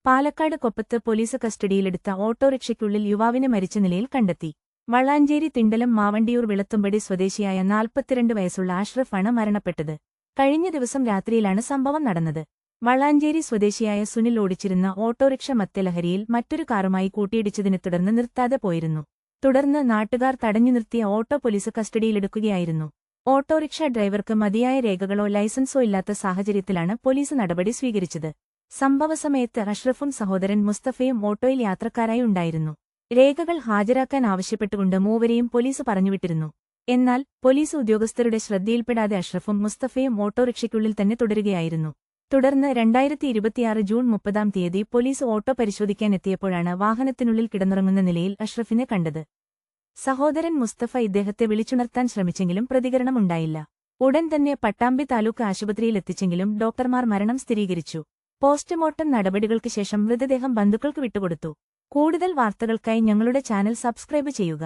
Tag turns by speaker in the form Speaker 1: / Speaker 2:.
Speaker 1: Palakkad കൊപ്പത്ത് police കസ്റ്റഡിയിലെടുത്ത ഓട്ടോറിക്ഷയ്ക്കുള്ളിൽ യുവാവിനെ മരിച്ച നിലയിൽ കണ്ടെത്തി. വളാഞ്ചേരി തിണ്ടലം മാവണ്ടിയൂർ വിളത്തുംപടി സ്വദേശിയായ 42 വയസ്സുള്ള അഷ്റഫ് ആണ് മരണപ്പെട്ടത്. കഴിഞ്ഞ ദിവസം രാത്രിയിലാണ് സംഭവം നടന്നത്. വളാഞ്ചേരി സ്വദേശിയായ സുനിൽ ഓടിച്ചിരുന്ന ഓട്ടോറിക്ഷ മദ്യലഹരിയിൽ മറ്റൊരു കാറുമായി കൂട്ടിയിടിച്ചതിനെ തുടർന്ന് നിർത്താതെ പോയിരുന്നു. തുടർന്ന് നാട്ടുകാർ തടഞ്ഞു നിർത്തിയ ഓട്ടോ പോലീസ് കസ്റ്റഡിയിലെടുക്കുകയായിരുന്നു. ഓട്ടോറിക്ഷ ഡ്രൈവർക്ക് മതിയായ രേഖകളോ ലൈസൻസോ ഇല്ലാത്ത സാഹചര്യത്തിലാണ് പോലീസ് നടപടി സ്വീകരിച്ചത്. സംഭവസമയത്ത് അഷ്റഫും സഹോദരൻ മുസ്തഫയും ഓട്ടോയിൽ യാത്രക്കാരായി ഉണ്ടായിരുന്നു. രേഖകൾ ഹാജരാക്കാൻ ആവശ്യപ്പെട്ടുകൊണ്ട് മൂവരെയും പോലീസ് പറഞ്ഞുവിട്ടിരുന്നു. എന്നാൽ പോലീസ് ഉദ്യോഗസ്ഥരുടെ ശ്രദ്ധയിൽപ്പെടാതെ അഷ്റഫും മുസ്തഫയും ഓട്ടോറിക്ഷയ്ക്കുള്ളിൽ തന്നെ തുടരുകയായിരുന്നു. തുടർന്ന് 2026 ജൂൺ 30 പോലീസ് ഓട്ടോ പരിശോധിക്കാനെത്തിയപ്പോഴാണ് വാഹനത്തിനുള്ളിൽ കിടന്നുറങ്ങുന്ന നിലയിൽ അഷ്റഫിനെ കണ്ടത്. സഹോദരൻ മുസ്തഫ ഇദ്ദേഹത്തെ വിളിച്ചുണർത്താൻ ശ്രമിച്ചെങ്കിലും പ്രതികരണമുണ്ടായില്ല. ഉടൻ തന്നെ പട്ടാമ്പി താലൂക്ക് ആശുപത്രിയിലെത്തിച്ചെങ്കിലും ഡോക്ടർമാർ മരണം സ്ഥിരീകരിച്ചു. പോസ്റ്റ്മോർട്ടം നടപടികൾക്ക് ശേഷം മൃതദേഹം ബന്ധുക്കൾക്ക് വിട്ടുകൊടുത്തു. കൂടുതൽ വാർത്തകൾക്കായി ഞങ്ങളുടെ ചാനൽ സബ്സ്ക്രൈബ് ചെയ്യുക.